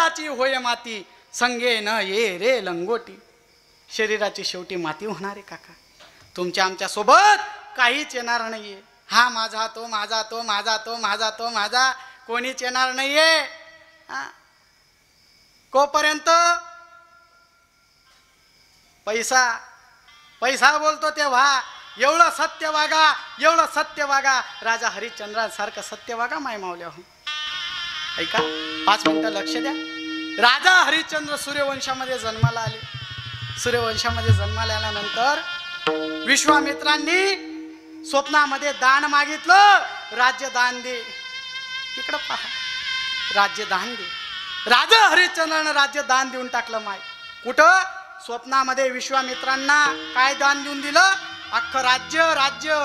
शरीराची होय माती, संगे न ये रे लंगोटी. शरीराची शेवटी माती होणार आहे काका. तुमच्या आमच्या सोबत काहीच येणार नाहीये. हा माझा तो माझा तो माझा तो माझा तो माझा कोणीच येणार नाहीये. कोपर्यंत पैसा पैसा बोलतो तेव्हा एवढं सत्य वागा, एवढं सत्य वागा. राजा हरिश्चंद्रासारखं सत्य वागा माय मावल्या हो. ऐका, 5 मिनिटं लक्ष द्या. राजा हरिश्चंद्र सूर्यवंशामध्ये जन्माला आले. सूर्यवंशामध्ये जन्माला आल्यानंतर विश्वामित्रांनी स्वप्नामध्ये दान मागितलं. राज्य दान दे. इकडं पहा, राज्य दान दे. राजा हरिश्चंद्रानं राज्य दान देऊन टाकलं माय. कुठं? स्वप्नामध्ये विश्वामित्रांना काय दान देऊन दिलं? अख्खं राज्य. राज्य.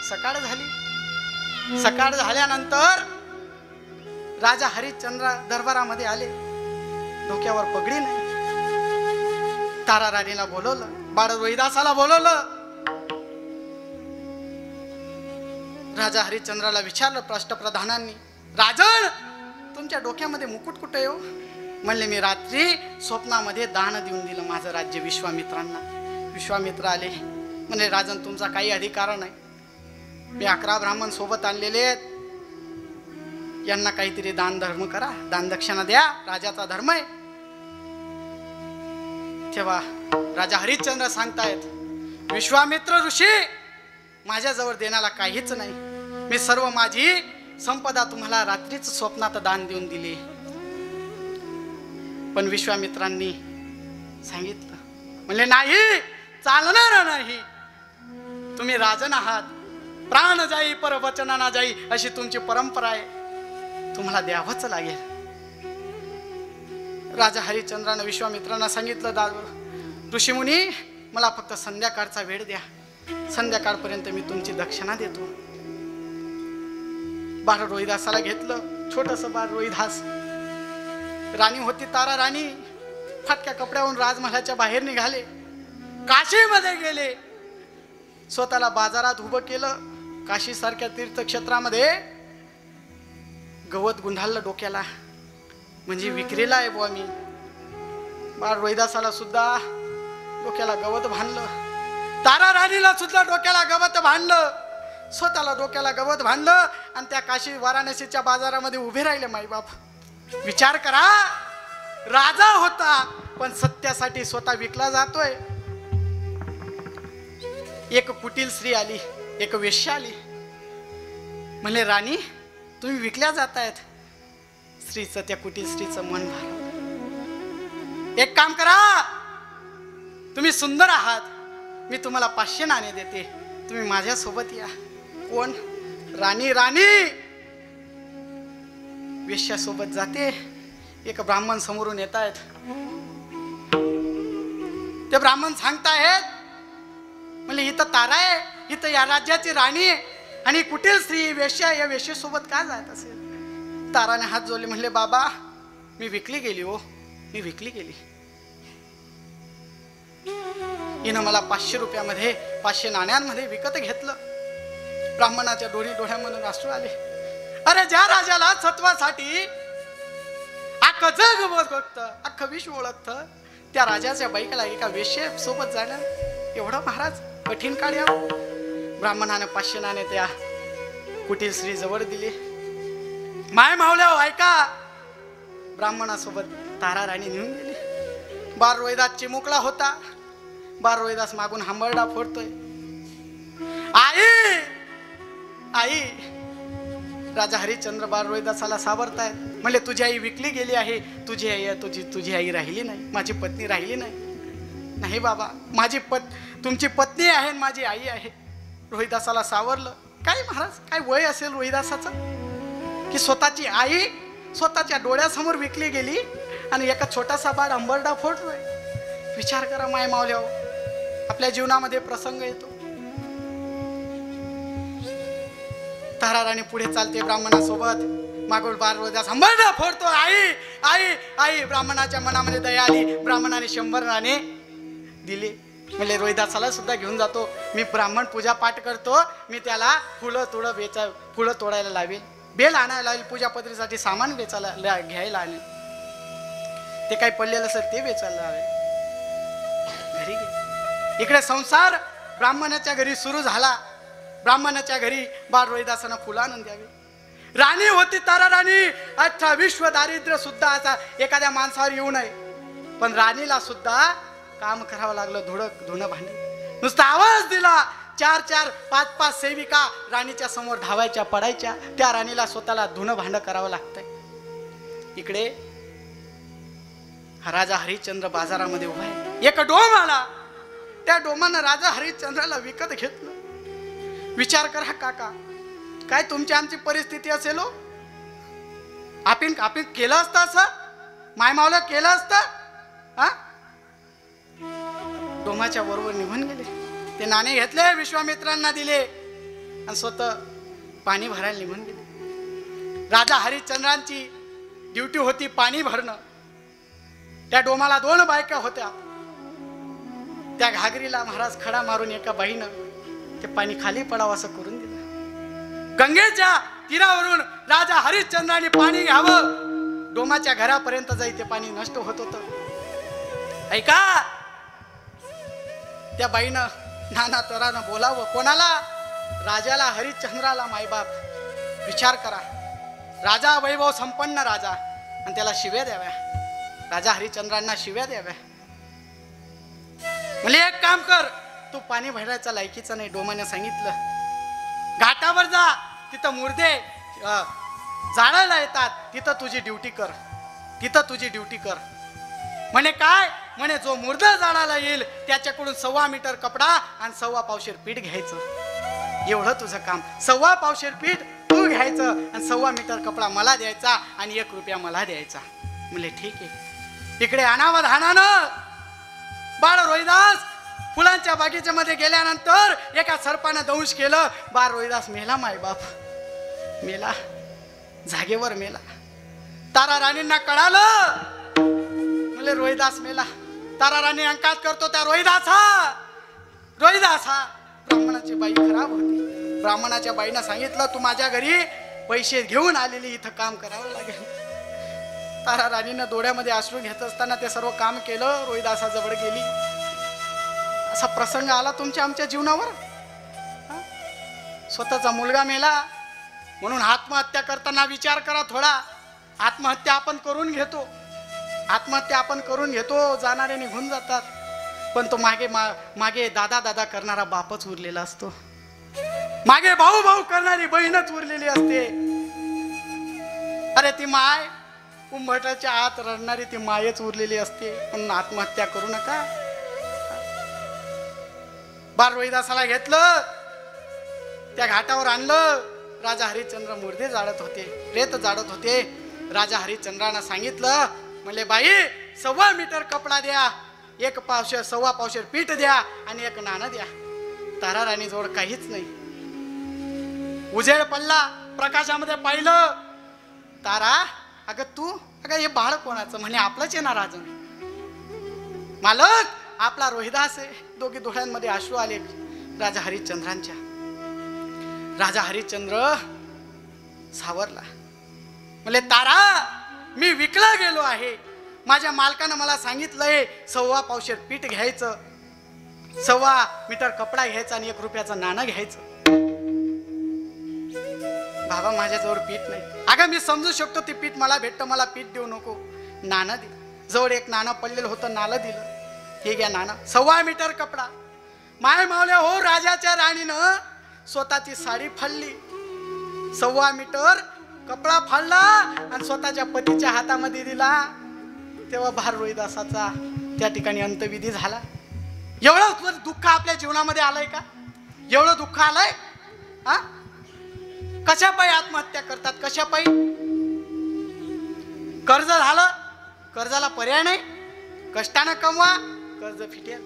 सकाळ झाली. सकाळ झाल्यानंतर राजा हरिश्चंद्र दरबारामध्ये आले. डोक्यावर पगडी नाही. तारा राणीला बोलवलं, बाळ रोहिदासाला बोलवलं. राजा हरिश्चंद्राला विचारलं राष्ट्रप्रधानांनी, राजन तुमच्या डोक्यामध्ये मुकुट कुठे येऊ? म्हणले मी रात्री स्वप्नामध्ये दान देऊन दिलं माझं राज्य विश्वामित्रांना. विश्वामित्र आले. म्हणजे राजन तुमचा काही अधिकार नाही. मी 11 ब्राह्मण सोबत आणलेले आहेत. यांना काहीतरी दान धर्म करा, दान दक्षिणा द्या. राजाचा धर्म आहे. तेव्हा राजा हरिश्चंद्र सांगतायत, विश्वामित्र ऋषी माझ्याजवळ देण्याला काहीच नाही. मी सर्व माझी संपदा तुम्हाला रात्रीच स्वप्नात दान देऊन दिली. पण विश्वामित्रांनी सांगितलं, म्हणले नाही, चालणार नाही. तुम्ही राजन आहात. प्राण जाई पर वचना ना जाई अशी तुमची परंपरा आहे. तुम्हाला द्यावंच लागेल. राजा हरिश्चंद्रानं विश्वामित्रांना सांगितलं, ऋषीमुनी मला फक्त संध्याकाळचा वेळ द्या. संध्याकाळपर्यंत मी तुमची दक्षिणा देतो. बाळ रोहिदासाला घेतलं. छोटस बाळ रोहिदास. राणी होती तारा राणी. फाटक्या कपड्यावरून राजमहालाच्या बाहेर निघाले. काशीमध्ये गेले. स्वतःला बाजारात उभं केलं. काशी सारख्या तीर्थक्षेत्रामध्ये गवत गुंढाळलं डोक्याला. म्हणजे विक्रीला आहे बुवा मी. बाळ रोहिदासाला सुद्धा डोक्याला गवत बांधलं. तारा राणीला सुद्धा डोक्याला गवत बांधलं. स्वतःला डोक्याला गवत बांधलं आणि त्या काशी वाराणसीच्या बाजारामध्ये उभे राहिले. माईबाप विचार करा, राजा होता पण सत्यासाठी स्वतः विकला जातोय. एक कुटील स्त्री आली, एक वेश्या आली. म्हणले राणी तुम्ही विकल्या जातायत. स्त्रीचं, त्या कुटील स्त्रीचं मन भरलं. एक काम करा, तुम्ही सुंदर आहात, मी तुम्हाला 500 नाणे देते, तुम्ही माझ्या सोबत या. कोण? राणी. राणी वेश्या सोबत जाते. एक ब्राह्मण समोरून येत आहेत. ते ब्राह्मण सांगतायत, म्हणजे इथं तारा आहे, इथं या राज्याची राणी आहे आणि कुटील स्त्री वेश्या, या वेश्येसोबत काय जात असेल? ताराने हात जोडले. म्हणले बाबा मी विकली गेली. हो मी विकली गेली. हिनं मला 500 रुपयामध्ये 500 नाण्यांमध्ये विकत घेतलं. ब्राह्मणाच्या डोळ्यामधून अश्रू आले. अरे ज्या राजाला सत्वासाठी अख्खं जग ओळखतं, अख्खं विश्व ओळखतं, त्या राजाच्या बाईकला एका वेश्ये सोबत जाणं एवढं महाराज कठीण काळ यावं. ब्राह्मणाने 500 नाणे त्या कुटील स्त्री जवळ दिले. माय मावल्या ऐका, ब्राह्मणासोबत तारा राणी नेऊन गेली. बाळ रोहिदास चिमुकला होता. बाळ रोहिदास मागून हंबरडा फोडतोय. आई आई. राजा हरिश्चंद्र बाळ रोहिदासाला सावरतायत. म्हणले तुझी आई विकली गेली आहे. तुझी आई तुझी आई राहिली नाही. माझी पत्नी राहिली नाही. नाही बाबा, तुमची पत्नी आहे, माझी आई आहे. रोहिदासाला सावरलं. काय महाराज, काय वय असेल रोहिदासाचं की स्वतःची आई स्वतःच्या डोळ्यासमोर विकली गेली आणि एका छोटासा बाळ हंबरडा फोडतोय. विचार करा माय मावल्या, आपल्या जीवनामध्ये प्रसंग येतो. तारा राणी पुढे चालते ब्राह्मणासोबत. मागून बाळ रोहिदास हंबरडा फोडतो. आई आई आई. ब्राह्मणाच्या मनामध्ये दया आली. ब्राह्मणाने 100 नाणे दिले. म्हणजे रोहिदासाला सुद्धा घेऊन जातो. मी ब्राह्मण पूजा पाठ करतो, मी त्याला फुलं तोडायला लावेल, बेल आणायला लावेल, पूजा पत्रीसाठी सामान घ्यायला आणेल. ते काही पडलेलं असेल ते वेचायला हवे. घरी गे. इकडे संसार ब्राह्मणाच्या घरी सुरू झाला. ब्राह्मणाच्या घरी बाळ रोहिदासांना फुलानंद द्यावे. राणी होती तारा राणी. अच्छा, विश्व दारिद्र्य सुद्धा असा एखाद्या माणसावर येऊ नये, पण राणीला सुद्धा काम करावं लागलं. धुणं भांडी. नुसता आवाज दिला, 4-4, 5-5 सेविका राणीच्या समोर धावायच्या, पडायच्या. त्या राणीला स्वतःला धुणं भांड करावं लागतंय. इकडे राजा हरिश्चंद्र बाजारामध्ये उभा आहे. एक डोम आला. त्या डोमानं राजा हरिश्चंद्राला विकत घेतलं. विचार करा काका, काय तुमची आमची परिस्थिती असेल हो? आपण केलं असतं असं? मायमावलं केलं असतं? हा, डोमाच्या बरोबर निघून गेले. ते नाणे घेतले, विश्वामित्रांना दिले आणि स्वतः पाणी भरायला निघून गेले. राजा हरिश्चंद्रांची ड्युटी होती पाणी भरणं. त्या डोमाला 2 बायका होत्या. त्या घागरीला महाराज खडा मारून एका बाईनं ते पाणी खाली पडावं असं करून दिलं. गंगेच्या तीरावरून राजा हरिश्चंद्राने पाणी घ्यावं. डोमाच्या घरापर्यंत जाई ते पाणी नष्ट होत होतं. ऐका, त्या बाईनं नाना तरानं बोलावं. कोणाला? राजाला, हरिश्चंद्राला. मायबाप, विचार करा. राजा वैभव संपन्न राजा, आणि त्याला शिव्या द्याव्या. राजा हरिश्चंद्रांना शिव्या द्याव्या. म्हणजे एक काम कर, तू पाणी भरायचा लायकीचा नाही. डोमाने सांगितलं, घाटावर जा, तिथं मुर्दे जाळायला येतात, तिथं तुझी ड्युटी कर. तिथं तुझी ड्युटी कर. म्हणे काय? म्हणे जो मुर्द जाळायला येईल त्याच्याकडून 1.25 मीटर कपडा आणि 1.25 पावशेर पीठ घ्यायचं. एवढं तुझं काम. 1.25 पावशेर पीठ तू घ्यायचं आणि 1.25 मीटर कपडा मला द्यायचा आणि 1 रुपया मला द्यायचा. म्हणले ठीक आहे. इकडे अनावधानानं बाळ रोहिदास फुलांच्या बागेच्यामध्ये गेल्यानंतर एका सर्पानं दंश केलं. बाळ रोहिदास मेला. मायबाप मेला, जागेवर मेला. तारा राणींना कळालं, म्हणले रोहिदास मेला. तारा राणी अंकात करतो त्या रोहिदास हा ब्राह्मणाची बाई खराब होती. ब्राह्मणाच्या बाईनं सांगितलं, तू माझ्या घरी पैसे घेऊन आलेली, इथं काम करावं लागेल. तारा राणीनं डोळ्यामध्ये अश्रू घेत असताना ते सर्व काम केलं. रोहिदासाजवळ गेली. असा प्रसंग आला तुमच्या आमच्या जीवनावर. स्वतःचा मुलगा मेला म्हणून आत्महत्या करताना विचार करा थोडा. आत्महत्या आपण करून घेतो. जाणारे निघून जातात, पण तो मागे दादा करणारा बापच उरलेला असतो. मागे भाऊ करणारी बहीणच उरलेली असते. अरे ती माय, कुंभटाच्या आत रडणारी ती मायच उरलेली असते. पण आत्महत्या करू नका. बाळ रोहिदासाला घेतलं, त्या घाटावर आणलं. राजा हरिश्चंद्र मुर्दे जाळत होते, रेत जाळत होते. राजा हरिश्चंद्रांना सांगितलं, म्हणले बाई 1.25 मीटर कपडा द्या, 1 पावशेर 1.25 पावशेर पीठ द्या आणि 1 नाणं द्या. तारा राणी जवळ काहीच नाही. उजेड पडला, प्रकाशामध्ये पाहिलं. तारा, अगं हे बाळ कोणाचं? म्हणे आपलंच आहे ना राजन. मालक, आपला रोहिदास आहे. दोघी डोळ्यांमध्ये अश्रू आले राजा हरिश्चंद्रांच्या. राजा हरिश्चंद्र सावरला. म्हणले तारा, मी विकला गेलो आहे. माझ्या मालकानं मला सांगितलंय 1.25 पावशेर पीठ घ्यायचं, 1.25 मीटर कपडा घ्यायचा आणि 1 रुपयाचं नाणं घ्यायचं. बाबा, माझ्याजवळ पीठ नाही. अगं मी समजू शकतो ते पीठ मला भेटतं, मला पीठ देऊ नको, नाणं दे. जवळ 1 नाणं पडलेलं होतं, नाणं दिलं. हे घ्या नाणं. 1.25 मीटर कपडा. माय मावल्या हो, राजाच्या राणीनं स्वतःची साडी फाडली, 1.25 मीटर कपडा फाडला आणि स्वतःच्या पतीच्या हातामध्ये दिला. तेव्हा बाळ रोहिदासाचा त्या ठिकाणी अंतविधी झाला. एवढं दुःख आपल्या जीवनामध्ये आलंय का? एवढं दुःख आलंय? हा, कशापायी आत्महत्या करतात? कशापायी? कर्ज झालं, कर्जाला पर्याय नाही. कष्टानं कमवा, कर्ज फिटेल.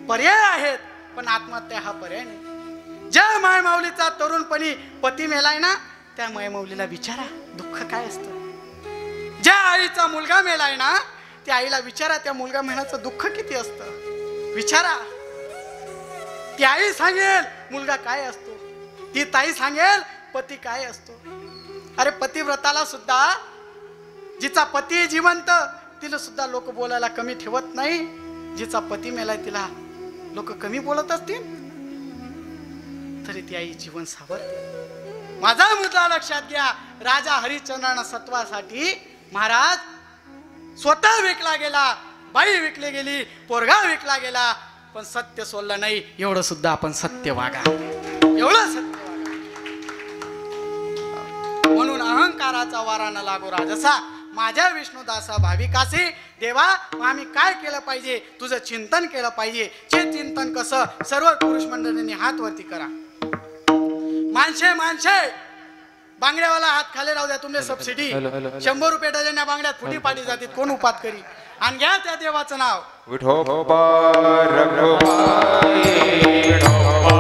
पर्याय आहेत, पण आत्महत्या हा पर्याय नाही. ज्या मायमाऊलीचा तरुणपणी पती मेलाय ना, त्या मायमाऊलीला विचारा दुःख काय असतं. ज्या आईचा मुलगा मेलाय ना, त्या आईला विचारा त्या मुलगा मेल्याचं दुःख किती असतं. विचारा. ती आई सांगेल मुलगा काय असतो, ती ताई सांगेल पती काय असतो. अरे पतिव्रताला सुद्धा, जिचा पती जिवंत तिला सुद्धा लोक बोलायला कमी ठेवत नाही. जिचा पती मेलाय तिला लोक कमी बोलत असतील तरी ती आई जीवन सावरते. माझा मुद्दा लक्षात घ्या. राजा हरिश्चंद्रानं सत्वासाठी महाराज स्वतः विकला गेला, बाई विकली गेली, पोरगा विकला गेला, पण सत्य सोडलं नाही. एवढं सुद्धा आपण सत्य वागा, एवढं सत्य वागा. म्हणून अहंकाराचा वारा न लागो राजसा. माझ्या विष्णुदासा भाविकासे देवा आम्ही काय केलं पाहिजे? तुझं चिंतन केलं पाहिजे. जे चिंतन कसं? सर्व पुरुष मंडळींनी हात वरती करा. माणसे माणसे बांगड्यावाला हात खाली राहू द्या. तुमले सबसिडी 100 रुपये डझन या बांगड्यात फुटी पाडी जातील. कोण उपात करी? आणि घ्या त्या देवाचं नाव. विठोबा रघुबाई विठोबा